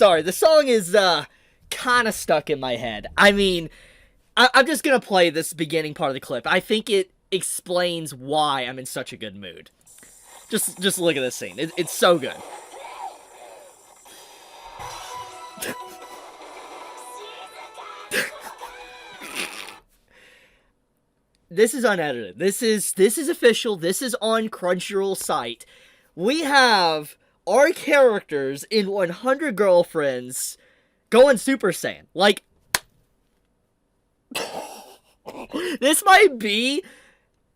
sorry. The song is, kind of stuck in my head. I mean, I'm just gonna play this beginning part of the clip. I think it explains why I'm in such a good mood. Just look at this scene. It's so good. This is unedited. This is official. This is on Crunchyroll site. We have our characters in 100 Girlfriends going Super Saiyan. Like, this might be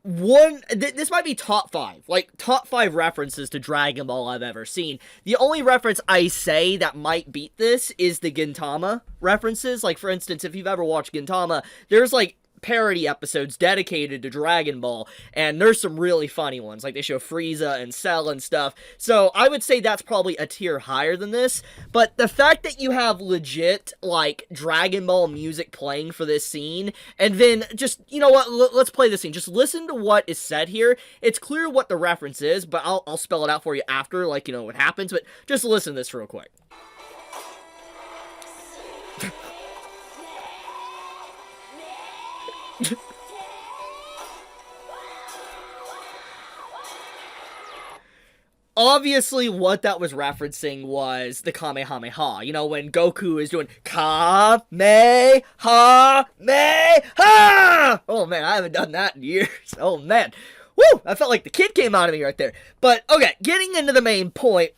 this might be top 5. Like, top 5 references to Dragon Ball I've ever seen. The only reference I say that might beat this is the Gintama references. Like, for instance, if you've ever watched Gintama, there's, like, parody episodes dedicated to Dragon Ball, and there's some really funny ones, like they show Frieza and Cell and stuff, so I would say that's probably a tier higher than this, but the fact that you have legit, like, Dragon Ball music playing for this scene, and then just, you know what, let's play this scene, just listen to what is said here. It's clear what the reference is, but I'll spell it out for you after, like, you know, what happens, but just listen to this real quick. Obviously, what that was referencing was the Kamehameha. You know, when Goku is doing Kamehameha! Oh man, I haven't done that in years. Oh man. Woo! I felt like the kid came out of me right there. But, okay, getting into the main point.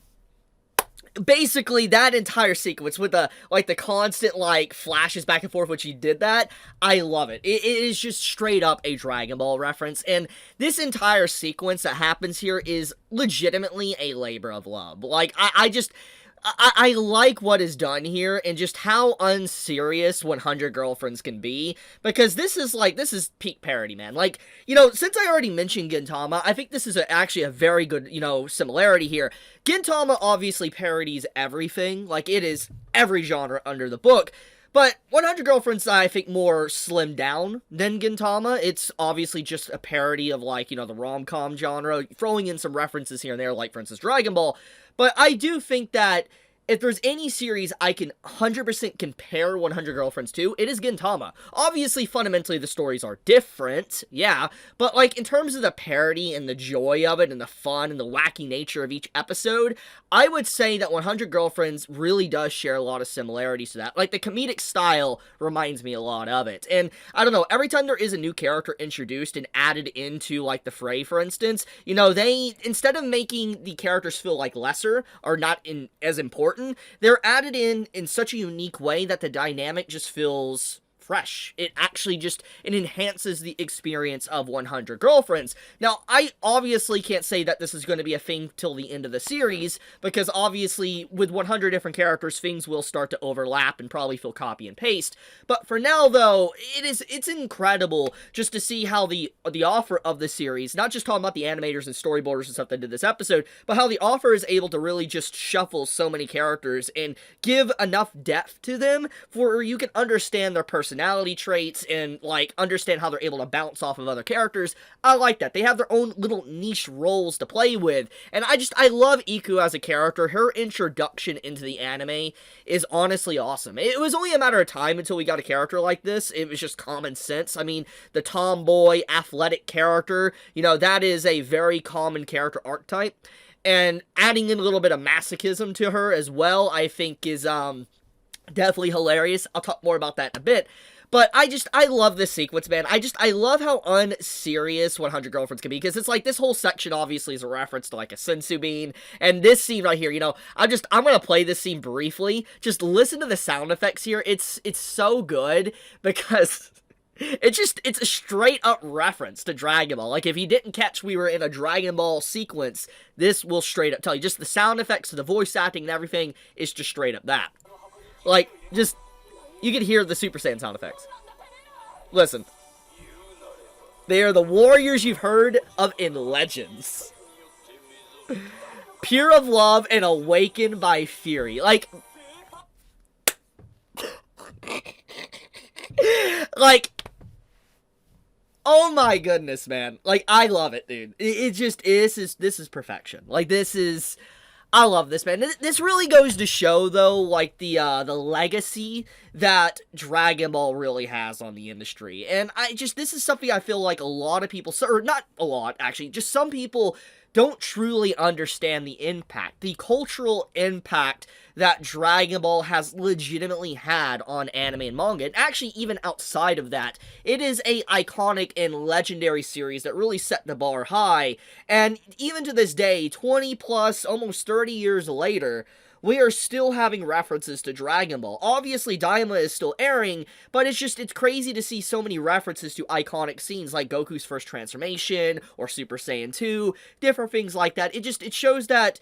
Basically, that entire sequence with the, like, the constant, like, flashes back and forth, which he did that, I love it. It is just straight up a Dragon Ball reference, and this entire sequence that happens here is legitimately a labor of love. Like, I like what is done here, and just how unserious 100 Girlfriends can be, because this is peak parody, man. Like, you know, since I already mentioned Gintama, I think this is actually a very good, you know, similarity here. Gintama obviously parodies everything, like, it is every genre under the book, but 100 Girlfriends, I think, more slimmed down than Gintama. It's obviously just a parody of, like, you know, the rom-com genre, throwing in some references here and there, like, for instance, Dragon Ball. But I do think that if there's any series I can 100% compare 100 Girlfriends to, it is Gintama. Obviously, fundamentally, the stories are different, yeah, but, like, in terms of the parody and the joy of it and the fun and the wacky nature of each episode, I would say that 100 Girlfriends really does share a lot of similarities to that. Like, the comedic style reminds me a lot of it. And, I don't know, every time there is a new character introduced and added into, like, the fray, for instance, you know, they, instead of making the characters feel like lesser or not as important, they're added in such a unique way that the dynamic just feels fresh. It actually just, it enhances the experience of 100 Girlfriends. Now, I obviously can't say that this is going to be a thing till the end of the series, because obviously, with 100 different characters, things will start to overlap and probably feel copy and paste. But for now, though, it's incredible just to see how the author of the series, not just talking about the animators and storyboarders and stuff that did this episode, but how the author is able to really just shuffle so many characters and give enough depth to them for you can understand their personality traits and, like, understand how they're able to bounce off of other characters. I like that. They have their own little niche roles to play with, and I love Iku as a character. Her introduction into the anime is honestly awesome. It was only a matter of time until we got a character like this. It was just common sense. I mean, the tomboy, athletic character, you know, that is a very common character archetype, and adding in a little bit of masochism to her as well, I think is, definitely hilarious. I'll talk more about that in a bit. But I love this sequence, man. I love how unserious 100 Girlfriends can be, because it's like, this whole section obviously is a reference to, like, a sensu bean, and this scene right here, you know, I'm gonna play this scene briefly. Just listen to the sound effects here. It's so good, because it's a straight up reference to Dragon Ball. Like, if you didn't catch we were in a Dragon Ball sequence, this will straight up tell you. Just the sound effects, the voice acting and everything is just straight up that. Like, just, you can hear the Super Saiyan sound effects. Listen. They are the warriors you've heard of in legends. Pure of love and awakened by fury. Like, oh my goodness, man. Like, I love it, dude. It just, this is perfection. Like, this is, I love this, man. This really goes to show, though, like, the legacy that Dragon Ball really has on the industry. And this is something I feel like a lot of people, or not a lot, actually, just some people don't truly understand the impact, the cultural impact that Dragon Ball has legitimately had on anime and manga, and actually even outside of that. It is a iconic and legendary series that really set the bar high, and even to this day, 20 plus, almost 30 years later, we are still having references to Dragon Ball. Obviously, Daima is still airing, but it's crazy to see so many references to iconic scenes like Goku's first transformation, or Super Saiyan 2, different things like that. It shows that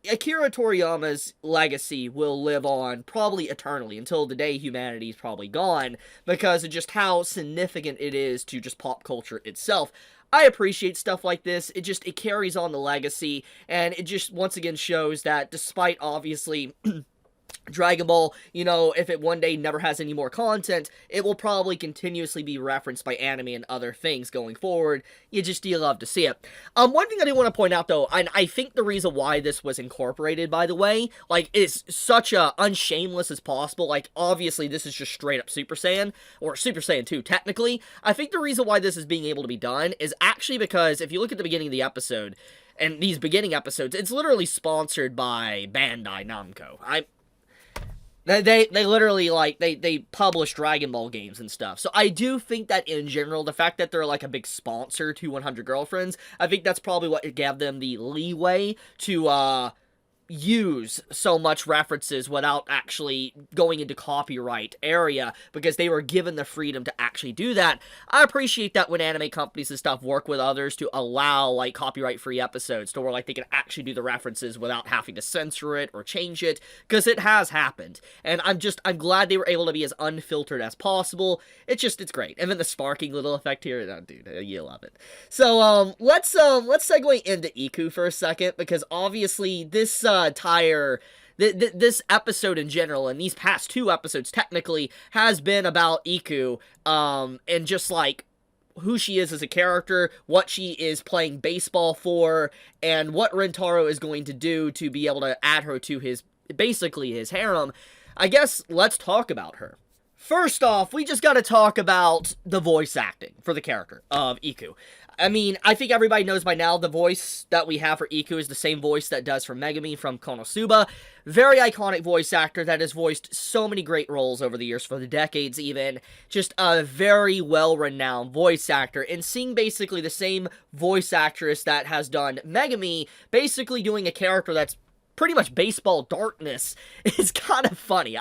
Akira Toriyama's legacy will live on probably eternally until the day humanity is probably gone, because of just how significant it is to just pop culture itself. I appreciate stuff like this. It carries on the legacy, and it just once again shows that despite obviously Dragon Ball, if it one day never has any more content, it will probably continuously be referenced by anime and other things going forward. You love to see it. One thing I do want to point out, though, and I think the reason why this was incorporated, by the way, like, is such a unshameless as possible. Like, obviously, this is just straight up Super Saiyan, or Super Saiyan 2, technically. I think the reason why this is being able to be done is actually because, if you look at the beginning of the episode, and these beginning episodes, it's literally sponsored by Bandai Namco. They literally, like, they publish Dragon Ball games and stuff. So I do think that in general, the fact that they're, like, a big sponsor to 100 Girlfriends, I think that's probably what gave them the leeway to, use so much references without actually going into copyright area, because they were given the freedom to actually do that. I appreciate that when anime companies and stuff work with others to allow, like, copyright-free episodes to where, like, they can actually do the references without having to censor it or change it, because it has happened. And I'm glad they were able to be as unfiltered as possible. It's great. And then the sparking little effect here, oh, dude, you love it. So, let's segue into Iku for a second, because obviously this this episode in general, and these past two episodes technically, has been about Iku, and just, like, who she is as a character, what she is playing baseball for, and what Rintaro is going to do to be able to add her to basically his harem. I guess let's talk about her. First off, we just gotta talk about the voice acting for the character of Iku. I mean, I think everybody knows by now the voice that we have for Iku is the same voice that does for Megumi from Konosuba. Very iconic voice actor that has voiced so many great roles over the years, for the decades even. Just a very well-renowned voice actor, and seeing basically the same voice actress that has done Megumi, basically doing a character that's pretty much baseball darkness, is kind of funny.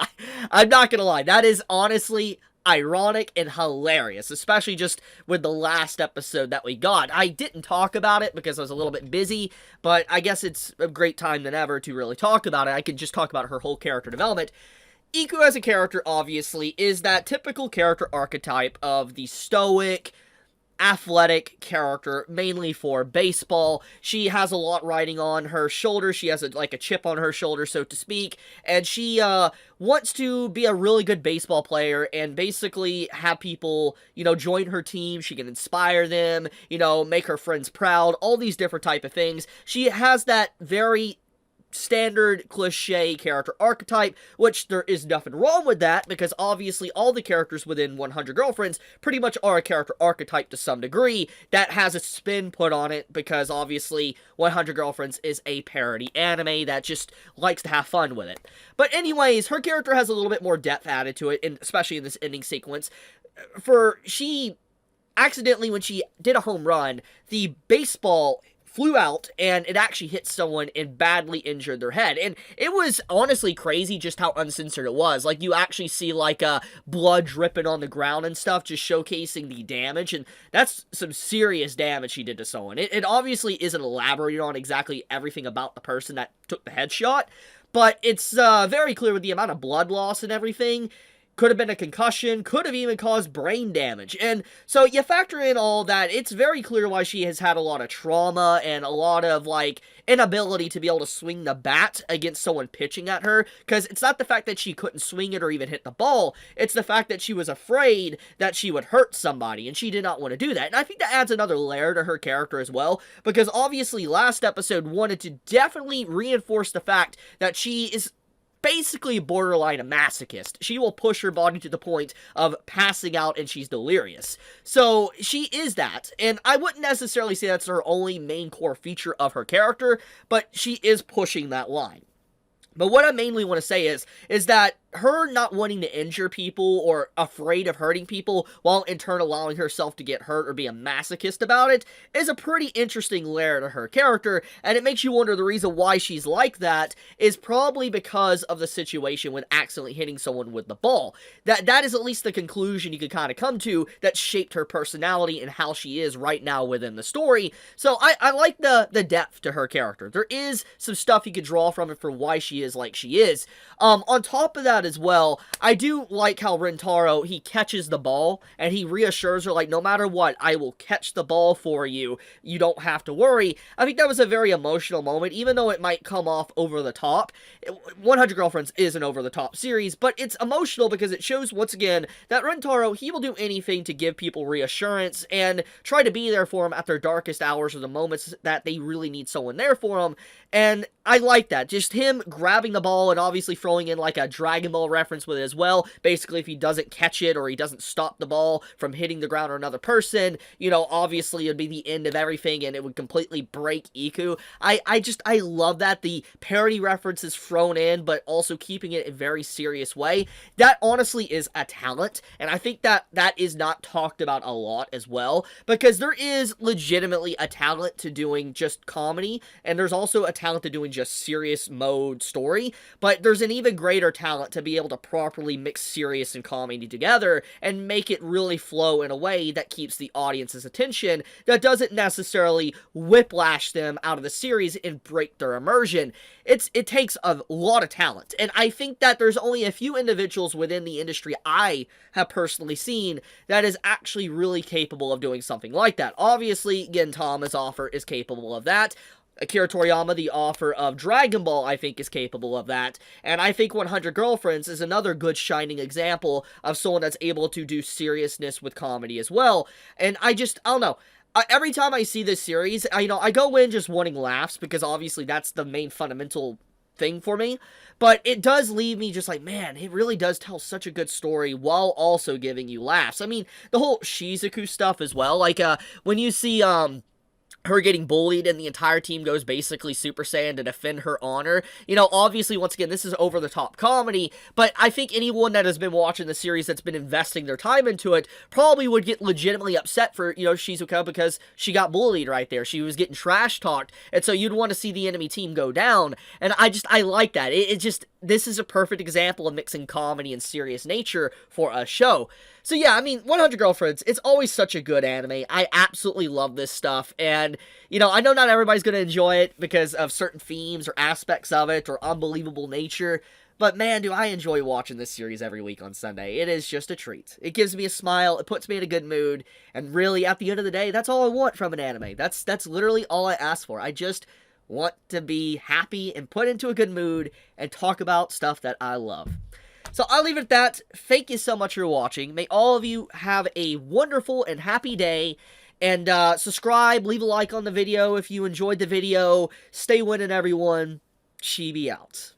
I'm not gonna lie, that is honestly ironic and hilarious, especially just with the last episode that we got. I didn't talk about it because I was a little bit busy, but I guess it's a great time than ever to really talk about it. I could just talk about her whole character development. Iku as a character, obviously, is that typical character archetype of the stoic, athletic character, mainly for baseball. She has a lot riding on her shoulders. She has a chip on her shoulder, so to speak, and she wants to be a really good baseball player and basically have people, join her team. She can inspire them, make her friends proud, all these different type of things. She has that very standard cliche character archetype, which there is nothing wrong with that, because obviously all the characters within 100 Girlfriends pretty much are a character archetype to some degree that has a spin put on it, because obviously 100 Girlfriends is a parody anime that just likes to have fun with it. But anyways, her character has a little bit more depth added to it, and especially in this ending sequence. She accidentally, when she did a home run, the baseball flew out, and it actually hit someone and badly injured their head. And it was honestly crazy just how uncensored it was. Like, you actually see, blood dripping on the ground and stuff, just showcasing the damage, and that's some serious damage she did to someone. It obviously isn't elaborated on exactly everything about the person that took the headshot, but it's very clear with the amount of blood loss and everything. could have been a concussion, could have even caused brain damage. And so you factor in all that, it's very clear why she has had a lot of trauma and a lot of, like, inability to be able to swing the bat against someone pitching at her, because it's not the fact that she couldn't swing it or even hit the ball, it's the fact that she was afraid that she would hurt somebody, and she did not want to do that. And I think that adds another layer to her character as well, because obviously last episode wanted to definitely reinforce the fact that she is basically borderline a masochist. She will push her body to the point of passing out and she's delirious. So she is that, and I wouldn't necessarily say that's her only main core feature of her character, but she is pushing that line. But what I mainly want to say is that her not wanting to injure people or afraid of hurting people while in turn allowing herself to get hurt or be a masochist about it is a pretty interesting layer to her character, and it makes you wonder the reason why she's like that is probably because of the situation with accidentally hitting someone with the ball. That is at least the conclusion you could kind of come to that shaped her personality and how she is right now within the story. So I like the depth to her character. There is some stuff you could draw from it for why she is like she is. On top of that as well, I do like how Rentaro, he catches the ball, and he reassures her, like, no matter what, I will catch the ball for you. You don't have to worry. I think that was a very emotional moment, even though it might come off over the top. 100 Girlfriends is an over-the-top series, but it's emotional because it shows, once again, that Rentaro, he will do anything to give people reassurance and try to be there for them at their darkest hours or the moments that they really need someone there for them. And I like that. Just him grabbing the ball and obviously throwing in like a Dragon Ball reference with it as well. Basically, if he doesn't catch it or he doesn't stop the ball from hitting the ground or another person, you know, obviously it would be the end of everything and it would completely break Iku. I love that. The parody reference is thrown in, but also keeping it in a very serious way. That honestly is a talent, and I think that is not talked about a lot as well, because there is legitimately a talent to doing just comedy, and there's also a talent to doing just serious mode story, but there's an even greater talent to be able to properly mix serious and comedy together and make it really flow in a way that keeps the audience's attention, that doesn't necessarily whiplash them out of the series and break their immersion. It takes a lot of talent, and I think that there's only a few individuals within the industry I have personally seen that is actually really capable of doing something like that. Obviously, Gintama's offer is capable of that. Akira Toriyama, the author of Dragon Ball, I think is capable of that. And I think 100 Girlfriends is another good shining example of someone that's able to do seriousness with comedy as well. And I don't know. Every time I see this series, I go in just wanting laughs, because obviously that's the main fundamental thing for me. But it does leave me just like, man, it really does tell such a good story while also giving you laughs. I mean, the whole Shizuku stuff as well. Like, when you see, her getting bullied and the entire team goes basically Super Saiyan to defend her honor. You know, obviously, once again, this is over-the-top comedy, but I think anyone that has been watching the series that's been investing their time into it probably would get legitimately upset for, Shizuka, because she got bullied right there. She was getting trash-talked, and so you'd want to see the enemy team go down, and I like that. This is a perfect example of mixing comedy and serious nature for a show. So yeah, I mean, 100 Girlfriends, it's always such a good anime. I absolutely love this stuff, and, I know not everybody's going to enjoy it because of certain themes or aspects of it or unbelievable nature, but man, do I enjoy watching this series every week on Sunday. It is just a treat. It gives me a smile, it puts me in a good mood, and really, at the end of the day, that's all I want from an anime. That's literally all I ask for. I just want to be happy and put into a good mood and talk about stuff that I love. So I'll leave it at that. Thank you so much for watching. May all of you have a wonderful and happy day. And subscribe, leave a like on the video if you enjoyed the video. Stay winning, everyone. Chibi out.